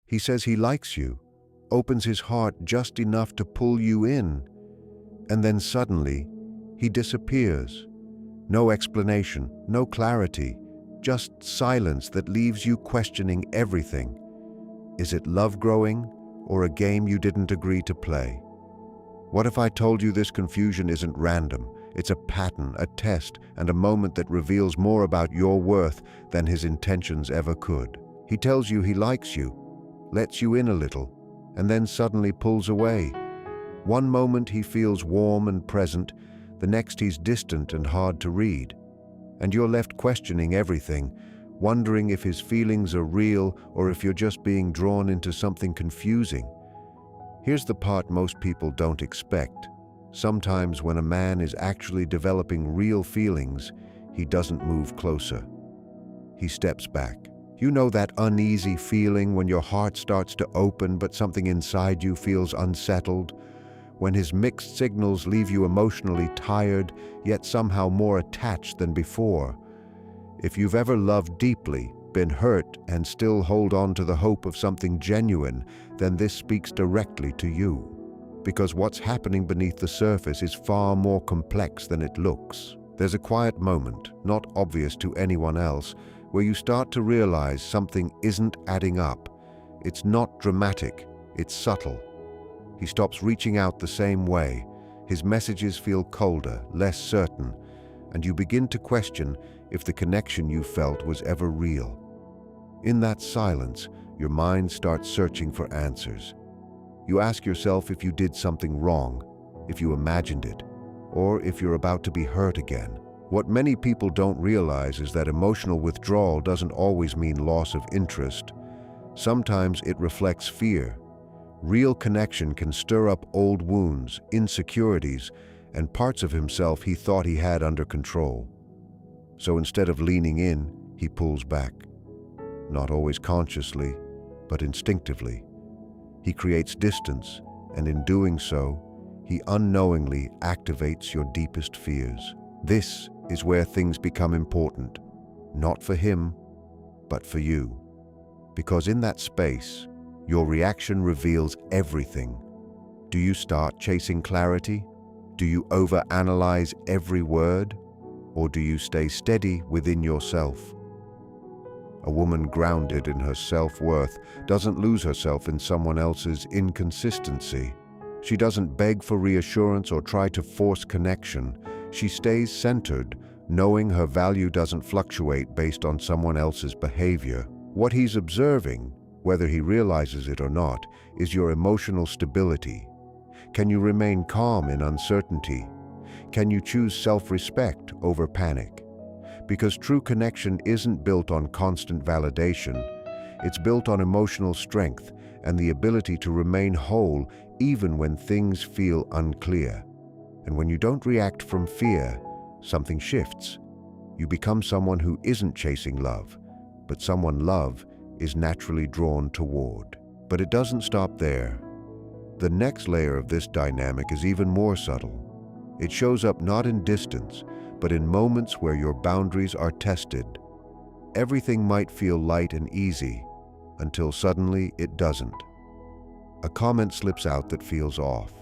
He says he likes you, opens his heart just enough to pull you in, and then suddenly he disappears. No explanation, no clarity, just silence that leaves you questioning everything. Is it love growing, or a game you didn't agree to play? What if I told you this confusion isn't random? It's a pattern, a test, and a moment that reveals more about your worth than his intentions ever could. He tells you he likes you, lets you in a little, and then suddenly pulls away. One moment he feels warm and present, the next he's distant and hard to read. And you're left questioning everything, wondering if his feelings are real or if you're just being drawn into something confusing. Here's the part most people don't expect. Sometimes when a man is actually developing real feelings, he doesn't move closer. He steps back. You know that uneasy feeling when your heart starts to open but something inside you feels unsettled? When his mixed signals leave you emotionally tired, yet somehow more attached than before. If you've ever loved deeply, been hurt, and still hold on to the hope of something genuine, then this speaks directly to you. Because what's happening beneath the surface is far more complex than it looks. There's a quiet moment, not obvious to anyone else, where you start to realize something isn't adding up. It's not dramatic, it's subtle. He stops reaching out the same way. His messages feel colder, less certain, and you begin to question if the connection you felt was ever real. In that silence, your mind starts searching for answers. You ask yourself if you did something wrong, if you imagined it, or if you're about to be hurt again. What many people don't realize is that emotional withdrawal doesn't always mean loss of interest. Sometimes it reflects fear. Real connection can stir up old wounds, insecurities, and parts of himself he thought he had under control. So instead of leaning in, he pulls back. Not always consciously, but instinctively. He creates distance, and in doing so, he unknowingly activates your deepest fears. This is where things become important, not for him, but for you. Because in that space, your reaction reveals everything. Do you start chasing clarity? Do you overanalyze every word? Or do you stay steady within yourself? A woman grounded in her self-worth doesn't lose herself in someone else's inconsistency. She doesn't beg for reassurance or try to force connection. She stays centered, knowing her value doesn't fluctuate based on someone else's behavior. What he's observing, whether he realizes it or not, is your emotional stability. Can you remain calm in uncertainty? Can you choose self-respect over panic? Because true connection isn't built on constant validation. It's built on emotional strength and the ability to remain whole even when things feel unclear. And when you don't react from fear, something shifts. You become someone who isn't chasing love, but someone love is naturally drawn toward. But it doesn't stop there. The next layer of this dynamic is even more subtle. It shows up not in distance, but in moments where your boundaries are tested. Everything might feel light and easy, until suddenly it doesn't. A comment slips out that feels off.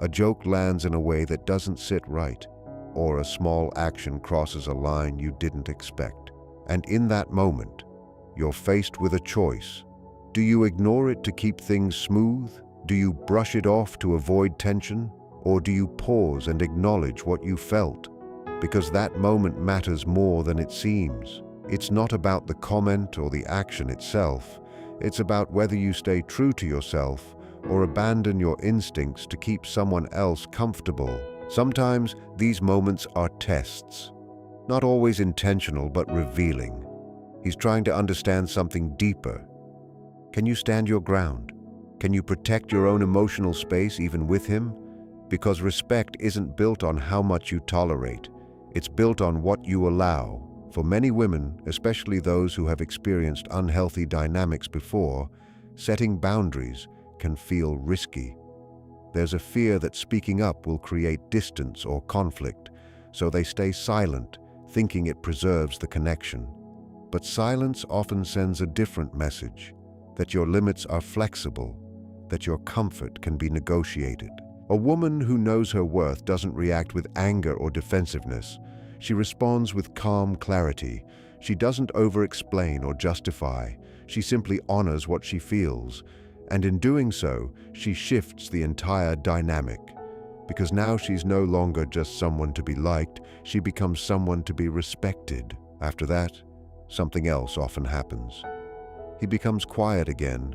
A joke lands in a way that doesn't sit right, or a small action crosses a line you didn't expect. And in that moment, you're faced with a choice. Do you ignore it to keep things smooth? Do you brush it off to avoid tension? Or do you pause and acknowledge what you felt? Because that moment matters more than it seems. It's not about the comment or the action itself. It's about whether you stay true to yourself or abandon your instincts to keep someone else comfortable. Sometimes these moments are tests, not always intentional but revealing. He's trying to understand something deeper. Can you stand your ground? Can you protect your own emotional space even with him? Because respect isn't built on how much you tolerate. It's built on what you allow. For many women, especially those who have experienced unhealthy dynamics before, setting boundaries can feel risky. There's a fear that speaking up will create distance or conflict, so they stay silent, thinking it preserves the connection. But silence often sends a different message, that your limits are flexible, that your comfort can be negotiated. A woman who knows her worth doesn't react with anger or defensiveness. She responds with calm clarity. She doesn't over-explain or justify. She simply honors what she feels. And in doing so, she shifts the entire dynamic. Because now she's no longer just someone to be liked, she becomes someone to be respected. After that, something else often happens. He becomes quiet again,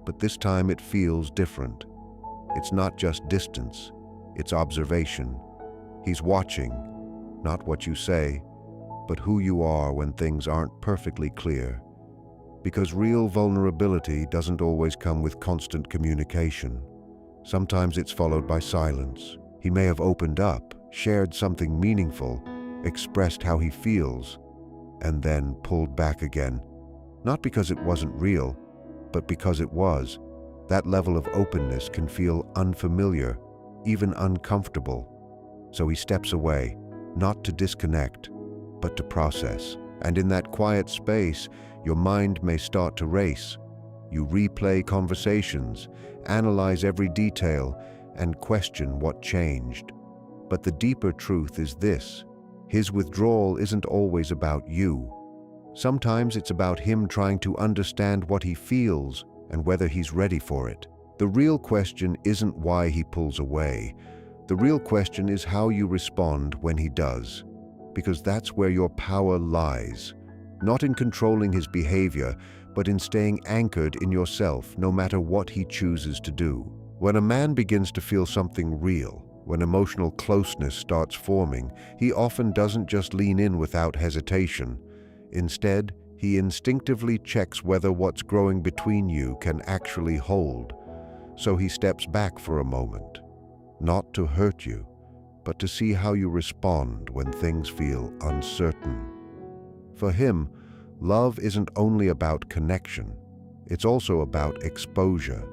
but this time it feels different. It's not just distance, it's observation. He's watching, not what you say, but who you are when things aren't perfectly clear. Because real vulnerability doesn't always come with constant communication. Sometimes it's followed by silence. He may have opened up, shared something meaningful, expressed how he feels, and then pulled back again. Not because it wasn't real, but because it was. That level of openness can feel unfamiliar, even uncomfortable. So he steps away, not to disconnect, but to process. And in that quiet space, your mind may start to race. You replay conversations, analyze every detail, and question what changed. But the deeper truth is this: his withdrawal isn't always about you. Sometimes it's about him trying to understand what he feels and whether he's ready for it. The real question isn't why he pulls away. The real question is how you respond when he does. Because that's where your power lies. Not in controlling his behavior, but in staying anchored in yourself, no matter what he chooses to do. When a man begins to feel something real, when emotional closeness starts forming, he often doesn't just lean in without hesitation. Instead, he instinctively checks whether what's growing between you can actually hold. So he steps back for a moment, not to hurt you, but to see how you respond when things feel uncertain. For him, love isn't only about connection, it's also about exposure.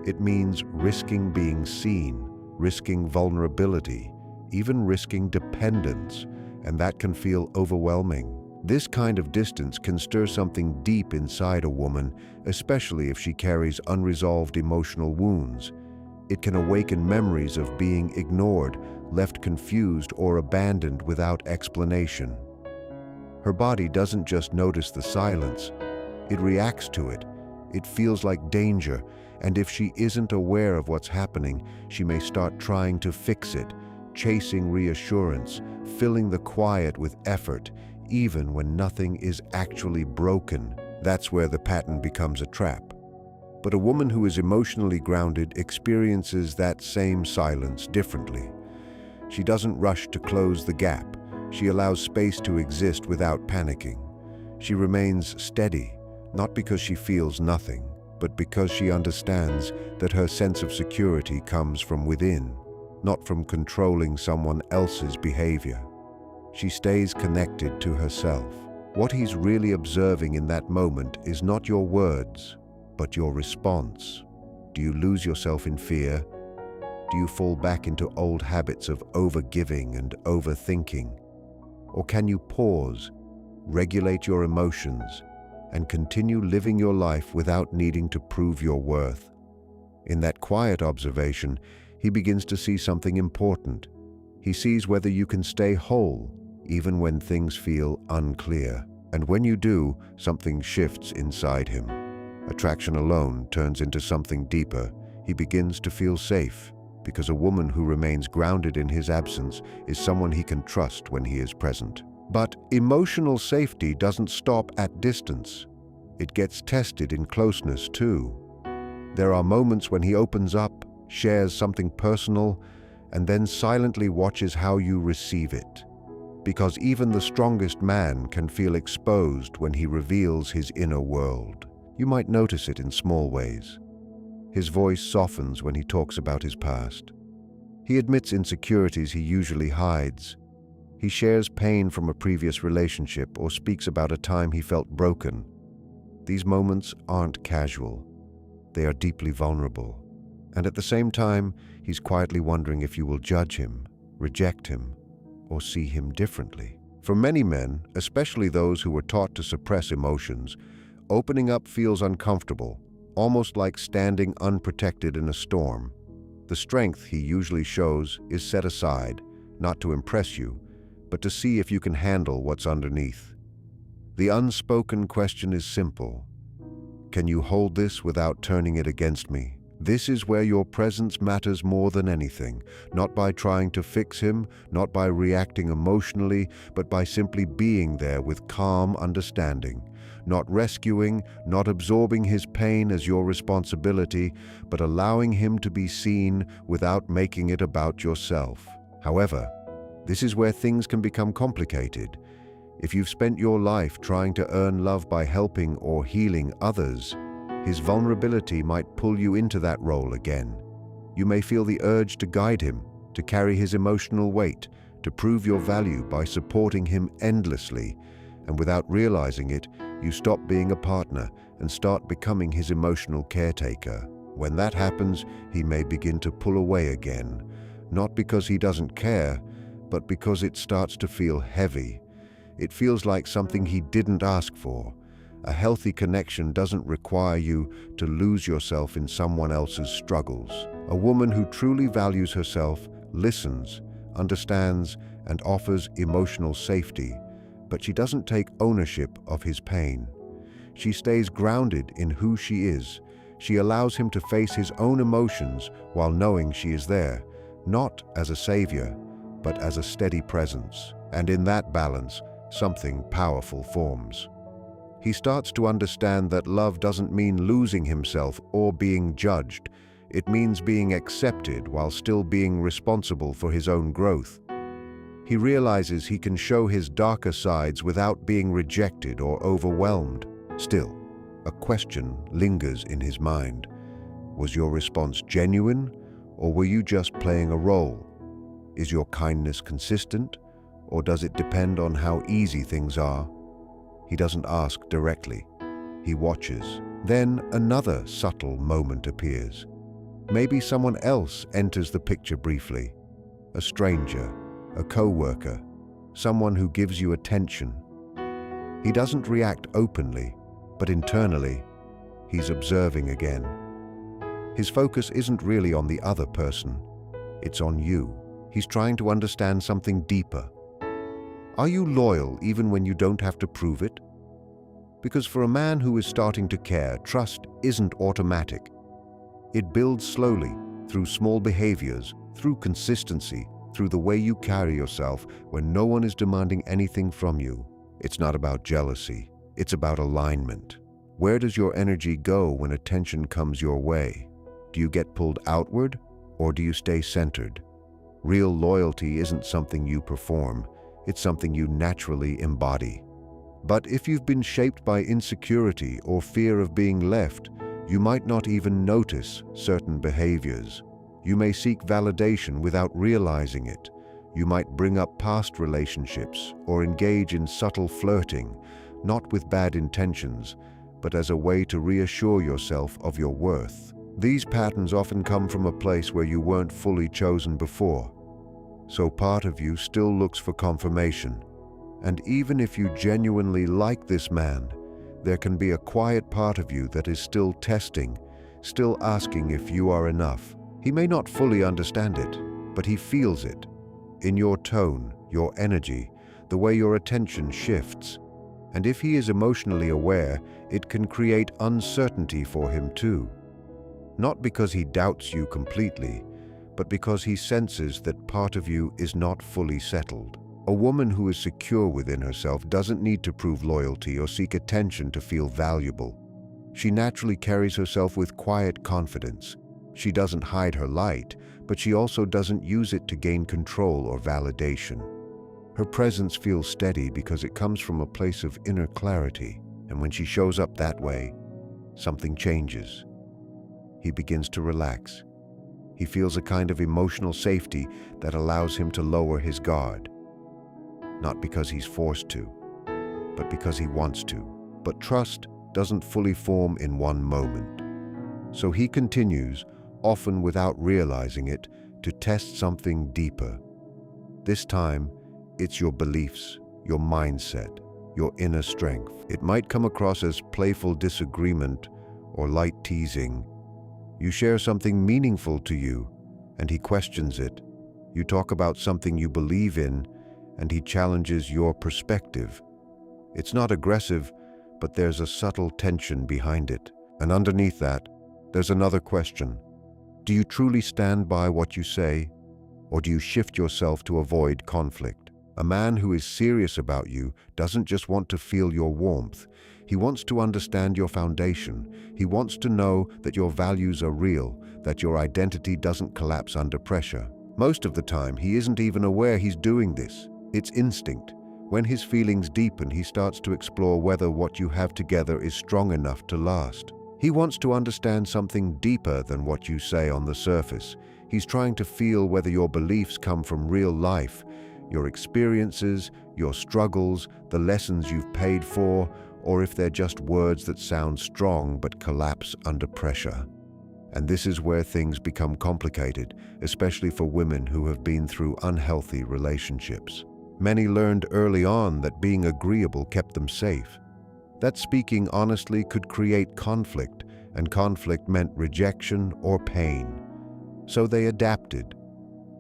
It means risking being seen, risking vulnerability, even risking dependence, and that can feel overwhelming. This kind of distance can stir something deep inside a woman, especially if she carries unresolved emotional wounds. It can awaken memories of being ignored, left confused, or abandoned without explanation. Her body doesn't just notice the silence, it reacts to it. It feels like danger, and if she isn't aware of what's happening, she may start trying to fix it, chasing reassurance, filling the quiet with effort, even when nothing is actually broken. That's where the pattern becomes a trap. But a woman who is emotionally grounded experiences that same silence differently. She doesn't rush to close the gap. She allows space to exist without panicking. She remains steady, not because she feels nothing, but because she understands that her sense of security comes from within, not from controlling someone else's behavior. She stays connected to herself. What he's really observing in that moment is not your words, but your response. Do you lose yourself in fear? Do you fall back into old habits of overgiving and overthinking? Or can you pause, regulate your emotions, and continue living your life without needing to prove your worth? In that quiet observation, he begins to see something important. He sees whether you can stay whole, even when things feel unclear. And when you do, something shifts inside him. Attraction alone turns into something deeper. He begins to feel safe, because a woman who remains grounded in his absence is someone he can trust when he is present. But emotional safety doesn't stop at distance. It gets tested in closeness too. There are moments when he opens up, shares something personal, and then silently watches how you receive it. Because even the strongest man can feel exposed when he reveals his inner world. You might notice it in small ways. His voice softens when he talks about his past. He admits insecurities he usually hides. He shares pain from a previous relationship or speaks about a time he felt broken. These moments aren't casual. They are deeply vulnerable. And at the same time, he's quietly wondering if you will judge him, reject him, or see him differently. For many men, especially those who were taught to suppress emotions, opening up feels uncomfortable. almost like standing unprotected in a storm. The strength he usually shows is set aside, not to impress you, but to see if you can handle what's underneath. The unspoken question is simple. Can you hold this without turning it against me? This is where your presence matters more than anything, not by trying to fix him, not by reacting emotionally, but by simply being there with calm understanding. Not rescuing, not absorbing his pain as your responsibility, but allowing him to be seen without making it about yourself. However, this is where things can become complicated. If you've spent your life trying to earn love by helping or healing others, his vulnerability might pull you into that role again. You may feel the urge to guide him, to carry his emotional weight, to prove your value by supporting him endlessly, and without realizing it, you stop being a partner and start becoming his emotional caretaker. When that happens, he may begin to pull away again, not because he doesn't care, but because it starts to feel heavy. It feels like something he didn't ask for. A healthy connection doesn't require you to lose yourself in someone else's struggles. A woman who truly values herself listens, understands, and offers emotional safety, but she doesn't take ownership of his pain. She stays grounded in who she is. She allows him to face his own emotions while knowing she is there, not as a savior, but as a steady presence. And in that balance, something powerful forms. He starts to understand that love doesn't mean losing himself or being judged. It means being accepted while still being responsible for his own growth. He realizes he can show his darker sides without being rejected or overwhelmed. Still, a question lingers in his mind. Was your response genuine, or were you just playing a role? Is your kindness consistent, or does it depend on how easy things are? He doesn't ask directly. He watches. Then another subtle moment appears. Maybe someone else enters the picture briefly. A stranger, a co-worker, someone who gives you attention. He doesn't react openly, but internally, he's observing again. His focus isn't really on the other person. It's on you. He's trying to understand something deeper. Are you loyal even when you don't have to prove it? Because for a man who is starting to care, trust isn't automatic. It builds slowly, through small behaviors, through consistency, through the way you carry yourself when no one is demanding anything from you. It's not about jealousy, it's about alignment. Where does your energy go when attention comes your way? Do you get pulled outward, or do you stay centered? Real loyalty isn't something you perform. It's something you naturally embody. But if you've been shaped by insecurity or fear of being left, you might not even notice certain behaviors. You may seek validation without realizing it. You might bring up past relationships or engage in subtle flirting, not with bad intentions, but as a way to reassure yourself of your worth. These patterns often come from a place where you weren't fully chosen before. So part of you still looks for confirmation. And even if you genuinely like this man, there can be a quiet part of you that is still testing, still asking if you are enough. He may not fully understand it, but he feels it. In your tone, your energy, the way your attention shifts. And if he is emotionally aware, it can create uncertainty for him too. Not because he doubts you completely, but because he senses that part of you is not fully settled. A woman who is secure within herself doesn't need to prove loyalty or seek attention to feel valuable. She naturally carries herself with quiet confidence. She doesn't hide her light, but she also doesn't use it to gain control or validation. Her presence feels steady because it comes from a place of inner clarity, and when she shows up that way, something changes. He begins to relax. He feels a kind of emotional safety that allows him to lower his guard. Not because he's forced to, but because he wants to. But trust doesn't fully form in one moment. So he continues, often without realizing it, to test something deeper. This time, it's your beliefs, your mindset, your inner strength. It might come across as playful disagreement or light teasing. You share something meaningful to you, and he questions it. You talk about something you believe in, and he challenges your perspective. It's not aggressive, but there's a subtle tension behind it. And underneath that, there's another question. Do you truly stand by what you say, or do you shift yourself to avoid conflict? A man who is serious about you doesn't just want to feel your warmth. He wants to understand your foundation. He wants to know that your values are real, that your identity doesn't collapse under pressure. Most of the time, he isn't even aware he's doing this. It's instinct. When his feelings deepen, he starts to explore whether what you have together is strong enough to last. He wants to understand something deeper than what you say on the surface. He's trying to feel whether your beliefs come from real life, your experiences, your struggles, the lessons you've paid for, or if they're just words that sound strong but collapse under pressure. And this is where things become complicated, especially for women who have been through unhealthy relationships. Many learned early on that being agreeable kept them safe, that speaking honestly could create conflict, and conflict meant rejection or pain. So they adapted.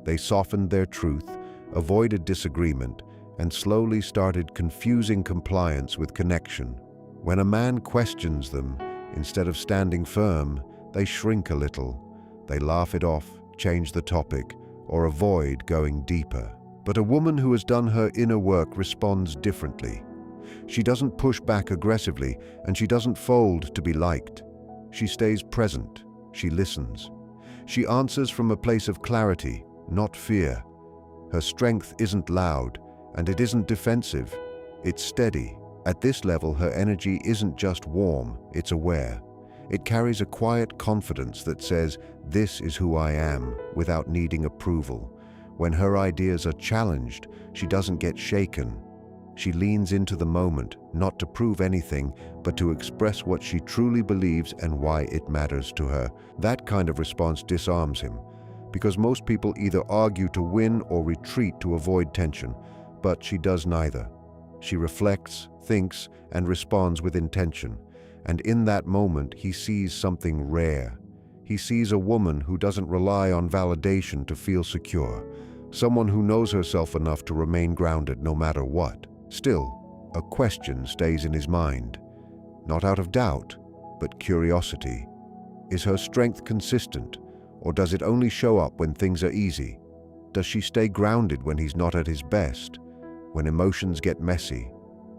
They softened their truth, avoided disagreement, and slowly started confusing compliance with connection. When a man questions them, instead of standing firm, they shrink a little. They laugh it off, change the topic, or avoid going deeper. But a woman who has done her inner work responds differently. She doesn't push back aggressively, and she doesn't fold to be liked. She stays present. She listens. She answers from a place of clarity, not fear. Her strength isn't loud, and it isn't defensive. It's steady. At this level, her energy isn't just warm, it's aware. It carries a quiet confidence that says, "This is who I am," without needing approval. When her ideas are challenged, she doesn't get shaken. She leans into the moment, not to prove anything, but to express what she truly believes and why it matters to her. That kind of response disarms him, because most people either argue to win or retreat to avoid tension, but she does neither. She reflects, thinks, and responds with intention. And in that moment, he sees something rare. He sees a woman who doesn't rely on validation to feel secure, someone who knows herself enough to remain grounded no matter what. Still, a question stays in his mind, not out of doubt, but curiosity. Is her strength consistent, or does it only show up when things are easy? Does she stay grounded when he's not at his best, when emotions get messy,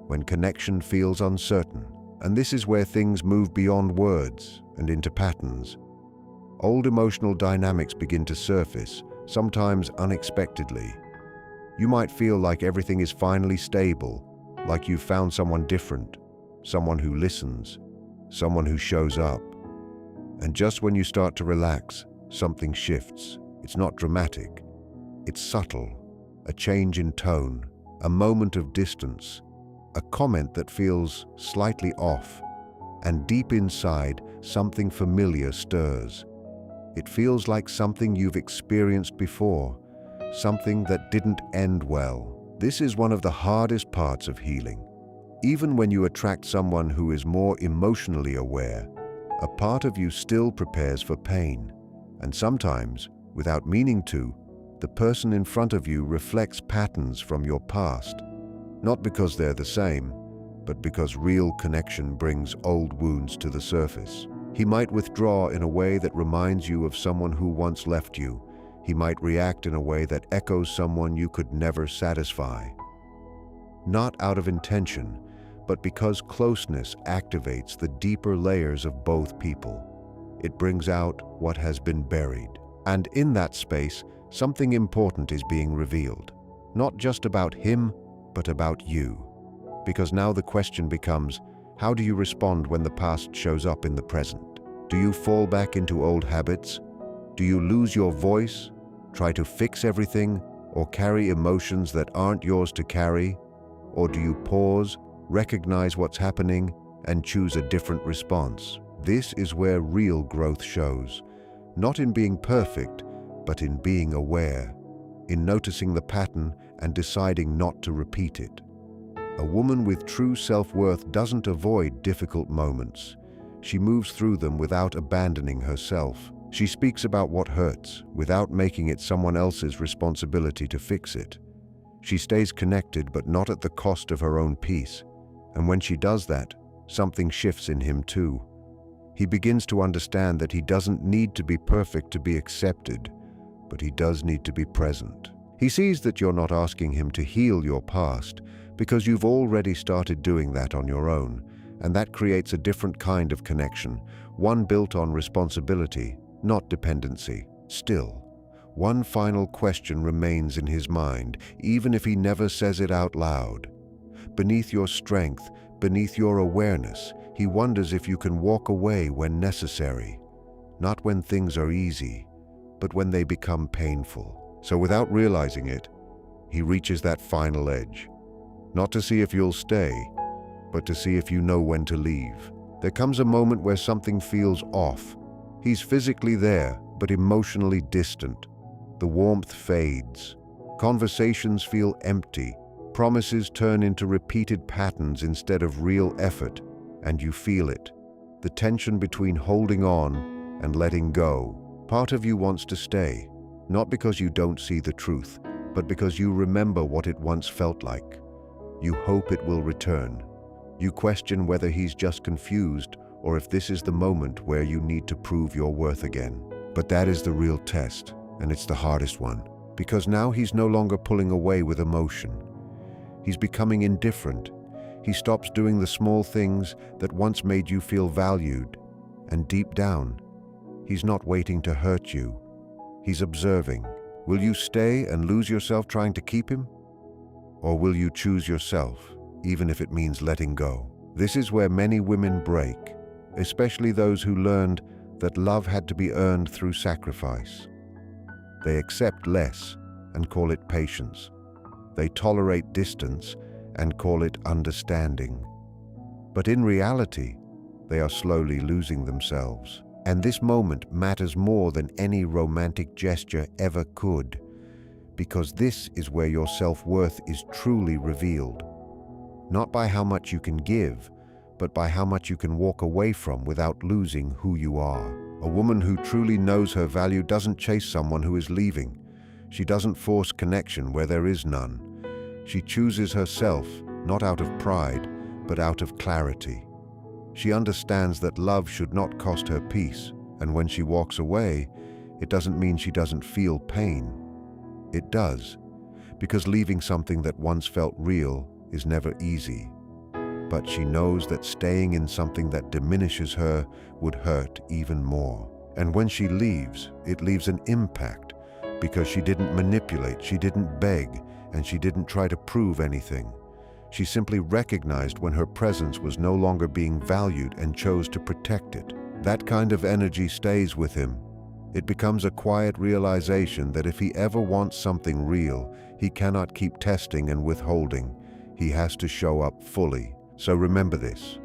when connection feels uncertain? And this is where things move beyond words and into patterns. Old emotional dynamics begin to surface, sometimes unexpectedly. You might feel like everything is finally stable, like you've found someone different, someone who listens, someone who shows up. And just when you start to relax, something shifts. It's not dramatic. It's subtle. A change in tone, a moment of distance, a comment that feels slightly off, and deep inside, something familiar stirs. It feels like something you've experienced before, something that didn't end well. This is one of the hardest parts of healing. Even when you attract someone who is more emotionally aware, a part of you still prepares for pain. And sometimes, without meaning to, the person in front of you reflects patterns from your past. Not because they're the same, but because real connection brings old wounds to the surface. He might withdraw in a way that reminds you of someone who once left you. He might react in a way that echoes someone you could never satisfy. Not out of intention, but because closeness activates the deeper layers of both people. It brings out what has been buried. And in that space, something important is being revealed. Not just about him, but about you. Because now the question becomes, how do you respond when the past shows up in the present? Do you fall back into old habits? Do you lose your voice, try to fix everything, or carry emotions that aren't yours to carry? Or do you pause, recognize what's happening, and choose a different response? This is where real growth shows. Not in being perfect, but in being aware, in noticing the pattern and deciding not to repeat it. A woman with true self-worth doesn't avoid difficult moments. she moves through them without abandoning herself. She speaks about what hurts, without making it someone else's responsibility to fix it. She stays connected, but not at the cost of her own peace. And when she does that, something shifts in him too. He begins to understand that he doesn't need to be perfect to be accepted, but he does need to be present. He sees that you're not asking him to heal your past, because you've already started doing that on your own, and that creates a different kind of connection, one built on responsibility, not dependency. Still, one final question remains in his mind, even if he never says it out loud. Beneath your strength, beneath your awareness, he wonders if you can walk away when necessary, not when things are easy, but when they become painful. So without realizing it, he reaches that final edge, not to see if you'll stay, but to see if you know when to leave. There comes a moment where something feels off. He's physically there, but emotionally distant. The warmth fades. Conversations feel empty. Promises turn into repeated patterns instead of real effort, and you feel it. The tension between holding on and letting go. Part of you wants to stay, not because you don't see the truth, but because you remember what it once felt like. You hope it will return. You question whether he's just confused or if this is the moment where you need to prove your worth again. But that is the real test, and it's the hardest one, because now he's no longer pulling away with emotion. He's becoming indifferent. He stops doing the small things that once made you feel valued, and deep down, he's not waiting to hurt you. He's observing. Will you stay and lose yourself trying to keep him? Or will you choose yourself, even if it means letting go? This is where many women break, especially those who learned that love had to be earned through sacrifice. They accept less and call it patience. They tolerate distance and call it understanding. But in reality, they are slowly losing themselves. And this moment matters more than any romantic gesture ever could, because this is where your self-worth is truly revealed. Not by how much you can give, but by how much you can walk away from without losing who you are. A woman who truly knows her value doesn't chase someone who is leaving. She doesn't force connection where there is none. She chooses herself, not out of pride, but out of clarity. She understands that love should not cost her peace, and when she walks away, it doesn't mean she doesn't feel pain. It does, because leaving something that once felt real is never easy. But she knows that staying in something that diminishes her would hurt even more. And when she leaves, it leaves an impact, because she didn't manipulate, she didn't beg, and she didn't try to prove anything. She simply recognized when her presence was no longer being valued and chose to protect it. That kind of energy stays with him. It becomes a quiet realization that if he ever wants something real, he cannot keep testing and withholding. He has to show up fully. So remember this.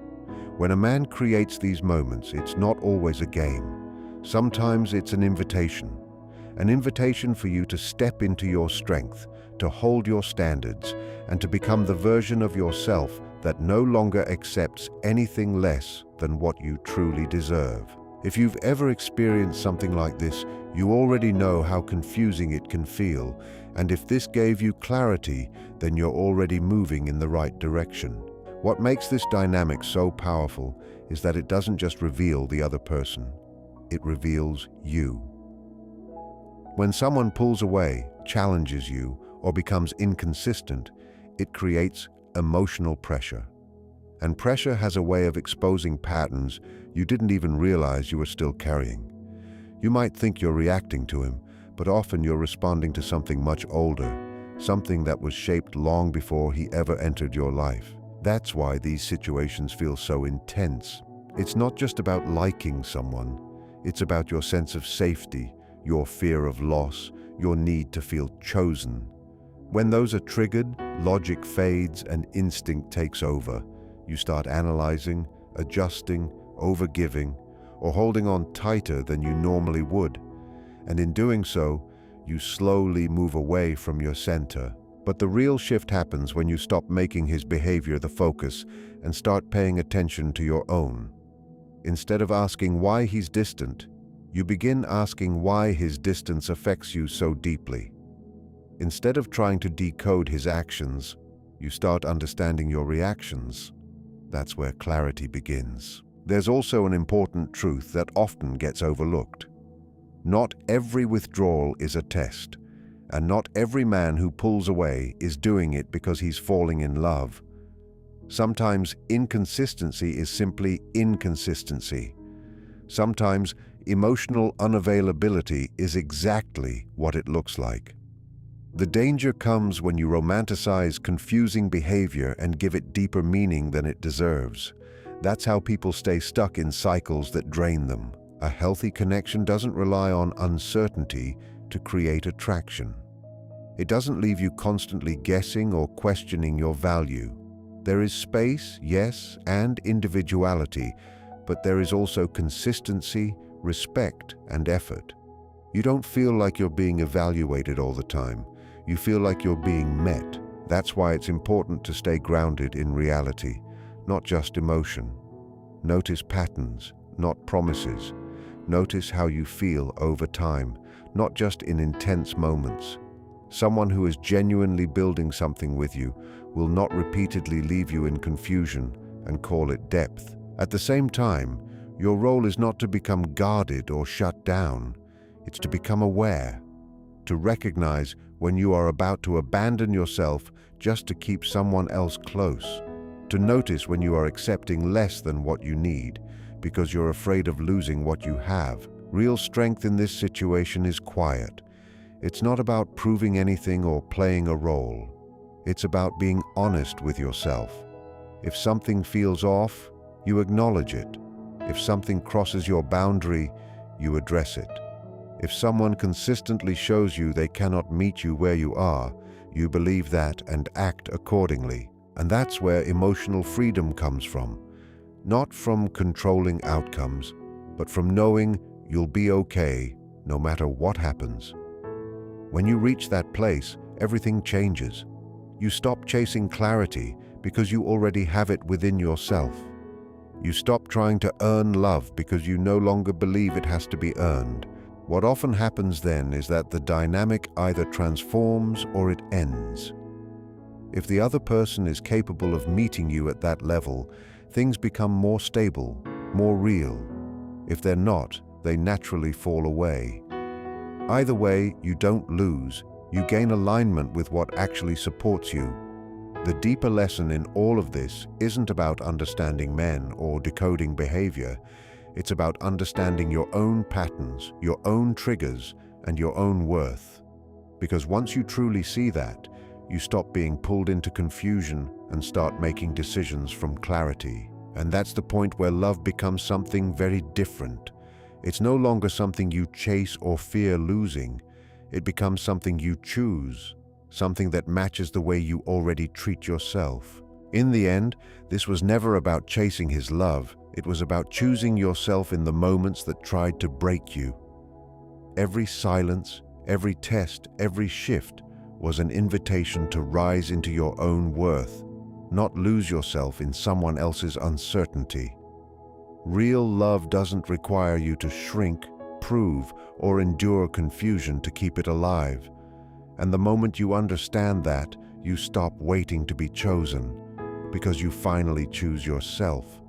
When a man creates these moments, it's not always a game. Sometimes it's an invitation for you to step into your strength, to hold your standards, and to become the version of yourself that no longer accepts anything less than what you truly deserve. If you've ever experienced something like this, you already know how confusing it can feel, and if this gave you clarity, then you're already moving in the right direction. What makes this dynamic so powerful is that it doesn't just reveal the other person, it reveals you. When someone pulls away, challenges you, or becomes inconsistent, it creates emotional pressure. And pressure has a way of exposing patterns you didn't even realize you were still carrying. You might think you're reacting to him, but often you're responding to something much older, something that was shaped long before he ever entered your life. That's why these situations feel so intense. It's not just about liking someone, it's about your sense of safety, your fear of loss, your need to feel chosen. When those are triggered, logic fades and instinct takes over. You start analyzing, adjusting, overgiving, or holding on tighter than you normally would. And in doing so, you slowly move away from your center. But the real shift happens when you stop making his behavior the focus and start paying attention to your own. Instead of asking why he's distant, you begin asking why his distance affects you so deeply. Instead of trying to decode his actions, you start understanding your reactions. That's where clarity begins. There's also an important truth that often gets overlooked. Not every withdrawal is a test, and not every man who pulls away is doing it because he's falling in love. Sometimes inconsistency is simply inconsistency. Sometimes emotional unavailability is exactly what it looks like. The danger comes when you romanticize confusing behavior and give it deeper meaning than it deserves. That's how people stay stuck in cycles that drain them. A healthy connection doesn't rely on uncertainty to create attraction. It doesn't leave you constantly guessing or questioning your value. There is space, yes, and individuality, but there is also consistency, respect, and effort. You don't feel like you're being evaluated all the time. You feel like you're being met. That's why it's important to stay grounded in reality, not just emotion. Notice patterns, not promises. Notice how you feel over time, not just in intense moments. Someone who is genuinely building something with you will not repeatedly leave you in confusion and call it depth. At the same time, your role is not to become guarded or shut down. It's to become aware, to recognize when you are about to abandon yourself just to keep someone else close, to notice when you are accepting less than what you need because you're afraid of losing what you have. Real strength in this situation is quiet. It's not about proving anything or playing a role. It's about being honest with yourself. If something feels off, you acknowledge it. If something crosses your boundary, you address it. If someone consistently shows you they cannot meet you where you are, you believe that and act accordingly. And that's where emotional freedom comes from. Not from controlling outcomes, but from knowing you'll be okay no matter what happens. When you reach that place, everything changes. You stop chasing clarity because you already have it within yourself. You stop trying to earn love because you no longer believe it has to be earned. What often happens then is that the dynamic either transforms or it ends. If the other person is capable of meeting you at that level, things become more stable, more real. If they're not, they naturally fall away. Either way, you don't lose. You gain alignment with what actually supports you. The deeper lesson in all of this isn't about understanding men or decoding behavior. It's about understanding your own patterns, your own triggers, and your own worth. Because once you truly see that, you stop being pulled into confusion and start making decisions from clarity. And that's the point where love becomes something very different. It's no longer something you chase or fear losing. It becomes something you choose, something that matches the way you already treat yourself. In the end, this was never about chasing his love. It was about choosing yourself in the moments that tried to break you. Every silence, every test, every shift was an invitation to rise into your own worth, not lose yourself in someone else's uncertainty. Real love doesn't require you to shrink, prove, or endure confusion to keep it alive. And the moment you understand that, you stop waiting to be chosen, because you finally choose yourself.